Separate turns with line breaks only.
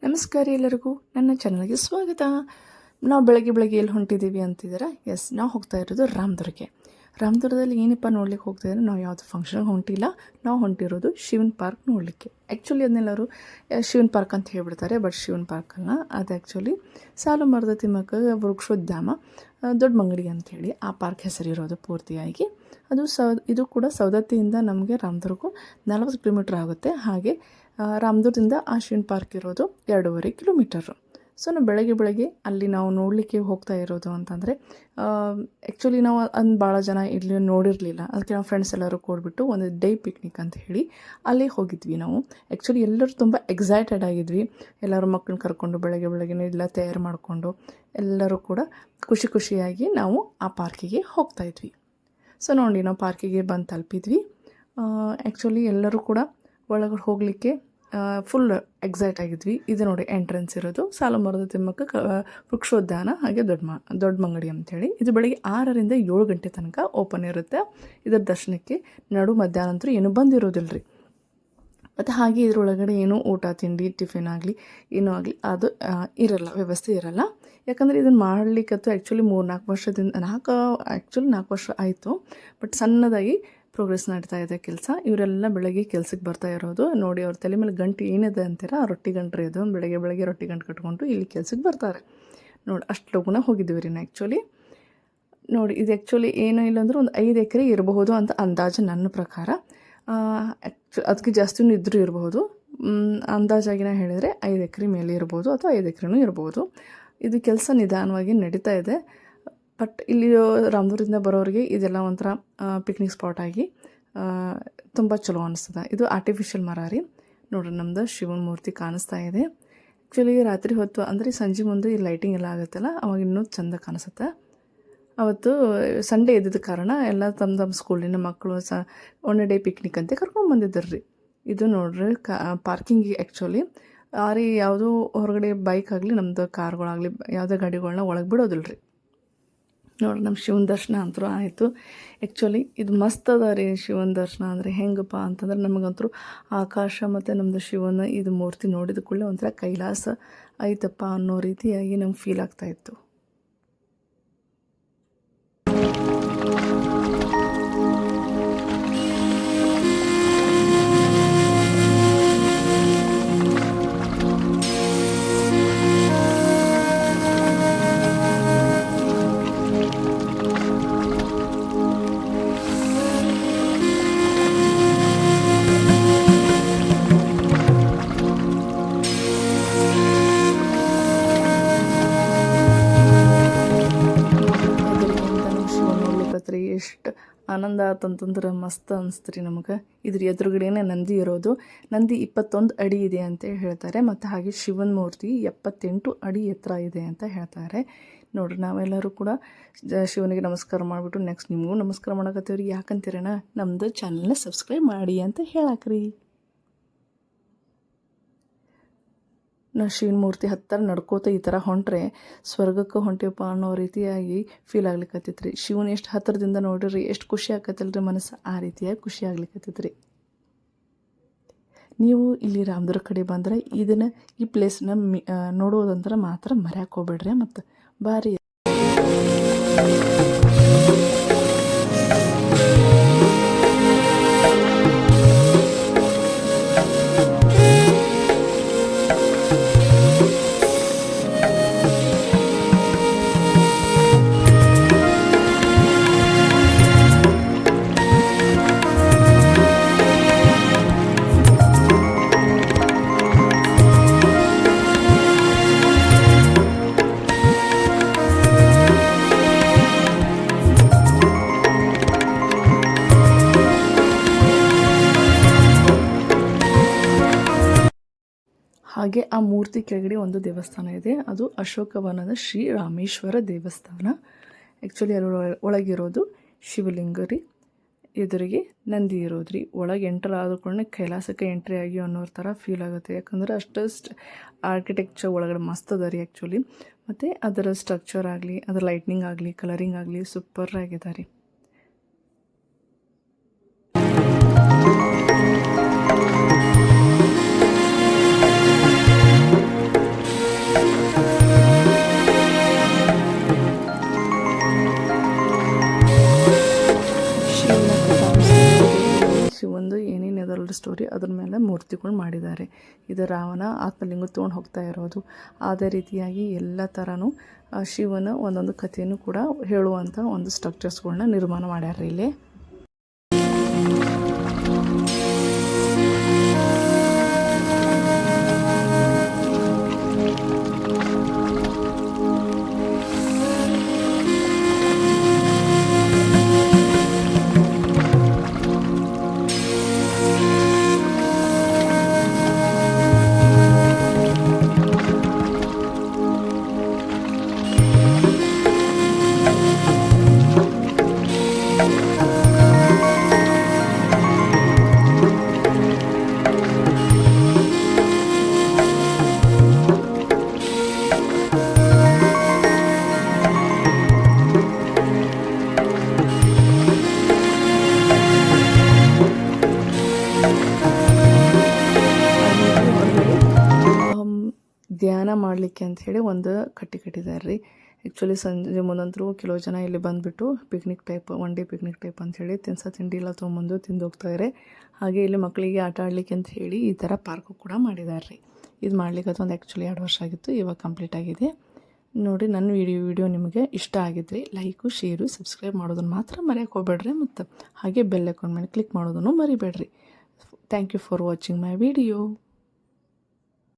ನಮಸ್ಕಾರ ಎಲ್ಲರಿಗೂ ನನ್ನ ಚಾನಲ್ಗೆ ಸ್ವಾಗತ. ನಾವು ಬೆಳಗ್ಗೆ ಎಲ್ಲಿ ಹೊಂಟಿದ್ದೀವಿ ಅಂತಿದ್ದೀರಾ? ಎಸ್, ನಾವು ಹೋಗ್ತಾ ಇರೋದು ರಾಮದುರ್ಗದಲ್ಲಿ ಏನಪ್ಪ ನೋಡ್ಲಿಕ್ಕೆ ಹೋಗ್ತಾ ಇದ್ದಾರೆ. ನಾವು ಯಾವುದು ಫಂಕ್ಷನ್ಗೆ ಹೊಂಟಿಲ್ಲ, ನಾವು ಹೊಂಟಿರೋದು ಶಿವನ್ ಪಾರ್ಕ್ ನೋಡಲಿಕ್ಕೆ. ಆ್ಯಕ್ಚುಲಿ ಅದನ್ನೆಲ್ಲರೂ ಶಿವನ್ ಪಾರ್ಕ್ ಅಂತ ಹೇಳ್ಬಿಡ್ತಾರೆ, ಬಟ್ ಶಿವನ್ ಪಾರ್ಕ್ ಅಲ್ಲ, ಅದು ಆ್ಯಕ್ಚುಲಿ ಸಾಲು ಮರದ ತಿಮ್ಮಕ್ಕ ವೃಕ್ಷೋದ್ಯಾಮ ದೊಡ್ಡ ಮಂಗಡಿ ಅಂಥೇಳಿ ಆ ಪಾರ್ಕ್ ಹೆಸರಿರೋದು ಪೂರ್ತಿಯಾಗಿ. ಅದು ಇದು ಕೂಡ ಸವದತ್ತಿಯಿಂದ ನಮಗೆ ರಾಮದುರ್ಗು 40 ಕಿಲೋಮೀಟ್ರ್ ಆಗುತ್ತೆ. ಹಾಗೆ ರಾಮದುರ್ಗದಿಂದ ಆ ಶಿವನ್ ಪಾರ್ಕ್ ಇರೋದು 2.5 ಕಿಲೋಮೀಟರು. ಸೊ ನಾವು ಬೆಳಗ್ಗೆ ಅಲ್ಲಿ ನಾವು ನೋಡಲಿಕ್ಕೆ ಹೋಗ್ತಾ ಇರೋದು ಅಂತಂದರೆ, ಆ್ಯಕ್ಚುಲಿ ನಾವು ಭಾಳ ಜನ ಇಲ್ಲಿ ನೋಡಿರಲಿಲ್ಲ. ಅದಕ್ಕೆ ನಾವು ಫ್ರೆಂಡ್ಸ್ ಎಲ್ಲರೂ ಕೂಡಿಬಿಟ್ಟು ಒಂದು ಡೇ ಪಿಕ್ನಿಕ್ ಅಂತ ಹೇಳಿ ಅಲ್ಲಿ ಹೋಗಿದ್ವಿ ನಾವು. ಆ್ಯಕ್ಚುಲಿ ಎಲ್ಲರೂ ತುಂಬ ಎಕ್ಸೈಟೆಡ್ ಆಗಿದ್ವಿ. ಎಲ್ಲರೂ ಮಕ್ಕಳನ್ನ ಕರ್ಕೊಂಡು ಬೆಳಗ್ಗೆನೇ ಎಲ್ಲ ತಯಾರು ಮಾಡಿಕೊಂಡು ಎಲ್ಲರೂ ಕೂಡ ಖುಷಿಯಾಗಿ ನಾವು ಆ ಪಾರ್ಕಿಗೆ ಹೋಗ್ತಾಯಿದ್ವಿ. ಸೊ ನೋಡಿ, ನಾವು ಪಾರ್ಕಿಗೆ ಬಂದು ತಲುಪಿದ್ವಿ. ಆ್ಯಕ್ಚುಲಿ ಎಲ್ಲರೂ ಕೂಡ ಒಳಗಡೆ ಹೋಗಲಿಕ್ಕೆ ಫುಲ್ ಎಕ್ಸೈಟ್ ಆಗಿದ್ವಿ. ಇದು ನೋಡಿ ಎಂಟ್ರೆನ್ಸ್ ಇರೋದು ಸಾಲು ಮರದ ತಿಮ್ಮಕ್ಕ ವೃಕ್ಷೋದ್ಯಾನ ಹಾಗೆ ದೊಡ್ಡ ಮಂಗಡಿ ಅಂಥೇಳಿ. ಇದು ಬೆಳಗ್ಗೆ 6ರಿಂದ 7 ಗಂಟೆ ತನಕ ಓಪನ್ ಇರುತ್ತೆ. ಇದರ ದರ್ಶನಕ್ಕೆ ಮಧ್ಯಾಹ್ನ ಅಂತೂ ಏನೂ ಬಂದಿರೋದಿಲ್ಲ ರೀ. ಮತ್ತು ಹಾಗೆ ಇದರೊಳಗಡೆ ಏನೂ ಊಟ ತಿಂಡಿ ಟಿಫಿನ್ ಆಗಲಿ ಏನೂ ಆಗಲಿ ಅದು ಇರಲ್ಲ, ವ್ಯವಸ್ಥೆ ಇರಲ್ಲ. ಯಾಕಂದರೆ ಇದನ್ನು ಮಾಡಲಿಕ್ಕಂತೂ ಆ್ಯಕ್ಚುಲಿ 4 ವರ್ಷ ಆಯಿತು. ಬಟ್ ಸಣ್ಣದಾಗಿ ಪ್ರೋಗ್ರೆಸ್ ನಡೀತಾ ಇದೆ ಕೆಲಸ. ಇವರೆಲ್ಲ ಬೆಳಗ್ಗೆ ಕೆಲಸಕ್ಕೆ ಬರ್ತಾ ಇರೋದು ನೋಡಿ. ಅವ್ರ ತಲೆ ಮೇಲೆ ಗಂಟು ಏನಿದೆ ಅಂತೀರ, ಆ ರೊಟ್ಟಿ ಗಂಟ್ರಿ ಇದು. ಬೆಳಗ್ಗೆ ರೊಟ್ಟಿ ಗಂಟು ಕಟ್ಕೊಂಡು ಇಲ್ಲಿ ಕೆಲಸಕ್ಕೆ ಬರ್ತಾರೆ ನೋಡಿ. ಅಷ್ಟು ಲಗುನ ಹೋಗಿದ್ದೀವಿ ರೀ ಆ್ಯಕ್ಚುಲಿ. ನೋಡಿ, ಇದು ಆ್ಯಕ್ಚುಲಿ ಏನೂ ಇಲ್ಲಾಂದ್ರೆ ಒಂದು 5 ಎಕರೆ ಇರಬಹುದು ಅಂತ ಅಂದಾಜು ನನ್ನ ಪ್ರಕಾರ. ಅದಕ್ಕೆ ಜಾಸ್ತಿನೂ ಇದ್ರೂ ಇರಬಹುದು. ಅಂದಾಜಾಗಿ ನಾ ಹೇಳಿದರೆ 5 ಎಕರೆ ಮೇಲೆ ಇರ್ಬೋದು ಅಥವಾ 5 ಎಕರೆನೂ ಇರ್ಬೋದು. ಇದು ಕೆಲಸ ನಿಧಾನವಾಗಿ ನಡೀತಾ ಇದೆ. ಬಟ್ ಇಲ್ಲಿ ರಾಮದುರ್ಗದಿಂದ ಬರೋರಿಗೆ ಇದೆಲ್ಲ ಒಂಥರ ಪಿಕ್ನಿಕ್ ಸ್ಪಾಟ್ ಆಗಿ ತುಂಬ ಚಲೋ ಅನಿಸ್ತದೆ. ಇದು ಆರ್ಟಿಫಿಷಿಯಲ್ ಮರ ರೀ. ನೋಡ್ರಿ, ನಮ್ಮದು ಶಿವನ ಮೂರ್ತಿ ಕಾಣಿಸ್ತಾ ಇದೆ. ಆ್ಯಕ್ಚುಲಿ ರಾತ್ರಿ ಹೊತ್ತು ಅಂದರೆ ಸಂಜೆ ಮುಂದೆ ಈ ಲೈಟಿಂಗ್ ಎಲ್ಲ ಆಗುತ್ತಲ್ಲ, ಅವಾಗ ಇನ್ನೂ ಚೆಂದ ಕಾಣಿಸುತ್ತೆ. ಅವತ್ತು ಸಂಡೇ ಇದ್ದಿದ್ದ ಕಾರಣ ಎಲ್ಲ ತಮ್ಮ ಸ್ಕೂಲಿನ ಮಕ್ಕಳು ಒನ್ ಡೇ ಪಿಕ್ನಿಕ್ ಅಂತ ಕರ್ಕೊಂಡು ಬಂದಿದ್ದಾರೆ ರೀ. ಇದು ನೋಡ್ರಿ ಪಾರ್ಕಿಂಗಿಗೆ ಆ್ಯಕ್ಚುಲಿ ಯಾವುದೂ ಹೊರಗಡೆ ಬೈಕ್ ಆಗಲಿ ನಮ್ಮದು ಕಾರ್ಗಳಾಗಲಿ ಯಾವುದೇ ಗಾಡಿಗಳನ್ನ ಒಳಗೆ ಬಿಡೋದಿಲ್ಲ ರೀ. ನೋಡಿ, ನಮ್ಮ ಶಿವನ ದರ್ಶನ ಅಂತೂ ಆಯಿತು. ಆ್ಯಕ್ಚುಲಿ ಇದು ಮಸ್ತ್ ಅದ ರೀ. ಶಿವನ ದರ್ಶನ ಅಂದರೆ ಹೆಂಗಪ್ಪ ಅಂತಂದ್ರೆ ನಮಗಂತೂ ಆಕಾಶ ಮತ್ತು ನಮ್ಮದು ಶಿವನ ಇದು ಮೂರ್ತಿ ನೋಡಿದ ಕೂಡಲೇ ಒಂಥರ ಕೈಲಾಸ ಆಯ್ತಪ್ಪ ಅನ್ನೋ ರೀತಿಯಾಗಿ ನಮ್ಗೆ ಫೀಲ್ ಆಗ್ತಾಯಿತ್ತು. ಎಷ್ಟು ಆನಂದ ಆತಂತಂದ್ರೆ ಮಸ್ತ್ ಅನಿಸ್ತು ರೀ ನಮಗೆ. ಇದ್ರ ಎದುರುಗಡೆನೇ ನಂದಿ ಇರೋದು. ನಂದಿ 21 ಅಡಿ ಇದೆ ಅಂತ ಹೇಳ್ತಾರೆ. ಮತ್ತು ಹಾಗೆ ಶಿವನ ಮೂರ್ತಿ 78 ಅಡಿ ಎತ್ತರ ಇದೆ ಅಂತ ಹೇಳ್ತಾರೆ. ನೋಡ್ರಿ, ನಾವೆಲ್ಲರೂ ಕೂಡ ಶಿವನಿಗೆ ನಮಸ್ಕಾರ ಮಾಡಿಬಿಟ್ಟು ನೆಕ್ಸ್ಟ್ ನಿಮಗೂ ನಮಸ್ಕಾರ ಮಾಡಕತ್ತೀವ್ರಿ. ಯಾಕಂತೀರಣ್ಣ, ನಮ್ಮದು ಚಾನಲ್ನ ಸಬ್ಸ್ಕ್ರೈಬ್ ಮಾಡಿ ಅಂತ ಹೇಳಾಕ್ರಿ. ನಾವು ಶಿವನ ಮೂರ್ತಿ ಹತ್ತಿರ ನಡ್ಕೋತ ಈ ಥರ ಹೊಂಟ್ರೆ ಸ್ವರ್ಗಕ್ಕೆ ಹೊಂಟಿವಪ್ಪ ಅನ್ನೋ ರೀತಿಯಾಗಿ ಫೀಲ್ ಆಗ್ಲಿಕ್ಕತ್ತೈತೆ ರೀ. ಶಿವನ ಎಷ್ಟು ಹತ್ತಿರದಿಂದ ನೋಡಿರಿ ಎಷ್ಟು ಖುಷಿ ಆಕತ್ತಲ್ಲ ರೀ ಮನಸ್ಸು, ಆ ರೀತಿಯಾಗಿ ಖುಷಿ ಆಗ್ಲಿಕ್ಕತ್ತೈತೆ ರೀ. ನೀವು ಇಲ್ಲಿ ರಾಮದುರ್ಗ ಕಡೆ ಬಂದರೆ ಈ ಪ್ಲೇಸ್ನ ನೋಡೋದಂದ್ರೆ ಮಾತ್ರ ಮರ್ಯಾಕೆ ಹೋಗ್ಬೇಡ್ರಿ. ಮತ್ತು ಭಾರಿ ಹಾಗೆ ಆ ಮೂರ್ತಿ ಕೆಳಗಡೆ ಒಂದು ದೇವಸ್ಥಾನ ಇದೆ. ಅದು ಅಶೋಕವನದ ಶ್ರೀ ರಾಮೇಶ್ವರ ದೇವಸ್ಥಾನ. ಆ್ಯಕ್ಚುಲಿ ಅಲ್ಲಿ ಒಳಗಿರೋದು ಶಿವಲಿಂಗ ರೀ. ಎದುರಿಗೆ ನಂದಿ ಇರೋದು ರೀ. ಒಳಗೆ ಎಂಟ್ರ್ ಆದ್ರೂ ಕೈಲಾಸಕ್ಕೆ ಎಂಟ್ರಿ ಆಗಿ ಅನ್ನೋ ಥರ ಫೀಲ್ ಆಗುತ್ತೆ. ಯಾಕಂದ್ರೆ ಅಷ್ಟು ಆರ್ಕಿಟೆಕ್ಚರ್ ಒಳಗಡೆ ಮಸ್ತ್ ಅದ ರೀ ಆ್ಯಕ್ಚುಲಿ. ಮತ್ತು ಅದರ ಸ್ಟ್ರಕ್ಚರ್ ಆಗಲಿ, ಅದರ ಲೈಟ್ನಿಂಗ್ ಆಗಲಿ, ಕಲರಿಂಗ್ ಆಗಲಿ ಸೂಪರ್ ಆಗಿದೆ ರೀ. ಸ್ಟೋರಿ ಅದ್ರ ಮೇಲೆ ಮೂರ್ತಿಗಳು ಮಾಡಿದ್ದಾರೆ. ಇದು ರಾವಣ ಆತ್ಮಲಿಂಗ ತೊಗೊಂಡು ಹೋಗ್ತಾ ಇರೋದು. ಅದೇ ರೀತಿಯಾಗಿ ಎಲ್ಲ ಥರನೂ ಶಿವನ ಒಂದೊಂದು ಕಥೆಯನ್ನು ಕೂಡ ಹೇಳುವಂಥ ಒಂದು ಸ್ಟ್ರಕ್ಚರ್ಸ್ಗಳನ್ನ ನಿರ್ಮಾಣ ಮಾಡ್ಯಾರ ಇಲ್ಲಿ. ಧ್ಯಾನ ಮಾಡಲಿಕ್ಕೆ ಅಂಥೇಳಿ ಒಂದು ಕಟ್ಟಿದ್ದಾರೆ ರೀ. ಆ್ಯಕ್ಚುಲಿ ಸಂಜೆ ಮುಂದಂತರೂ ಕೆಲವು ಜನ ಇಲ್ಲಿ ಬಂದುಬಿಟ್ಟು picnic type, one day picnic type ಅಂಥೇಳಿ ತಿಂಡಿ ಎಲ್ಲ ತೊಗೊಂಬಂದು ತಿಂದು ಹೋಗ್ತಾರೆ. ಹಾಗೆ ಇಲ್ಲಿ ಮಕ್ಕಳಿಗೆ ಆಟ ಆಡಲಿಕ್ಕೆ ಅಂತ ಹೇಳಿ ಈ ಥರ ಪಾರ್ಕು ಕೂಡ ಮಾಡಿದ್ದಾರೆ ರೀ. ಇದು ಮಾಡ್ಲಿಕ್ಕೆ ಒಂದು ಆ್ಯಕ್ಚುಲಿ 2 ವರ್ಷ ಆಗಿತ್ತು, ಇವಾಗ ಕಂಪ್ಲೀಟ್ ಆಗಿದೆ ನೋಡಿ. ನನ್ನ ವಿಡಿಯೋ ನಿಮಗೆ ಇಷ್ಟ ಆಗಿದ್ರೆ ಲೈಕು, ಶೇರು, ಸಬ್ಸ್ಕ್ರೈಬ್ ಮಾಡೋದನ್ನು ಮಾತ್ರ ಮರೆಯೋಕೆ ಹೋಗ್ಬೇಡ್ರಿ. ಮತ್ತು ಹಾಗೆ ಬೆಲ್ ಐಕಾನ್ ಮೇಲೆ ಕ್ಲಿಕ್ ಮಾಡೋದನ್ನು ಮರಿಬೇಡ್ರಿ. Thank you for watching my video.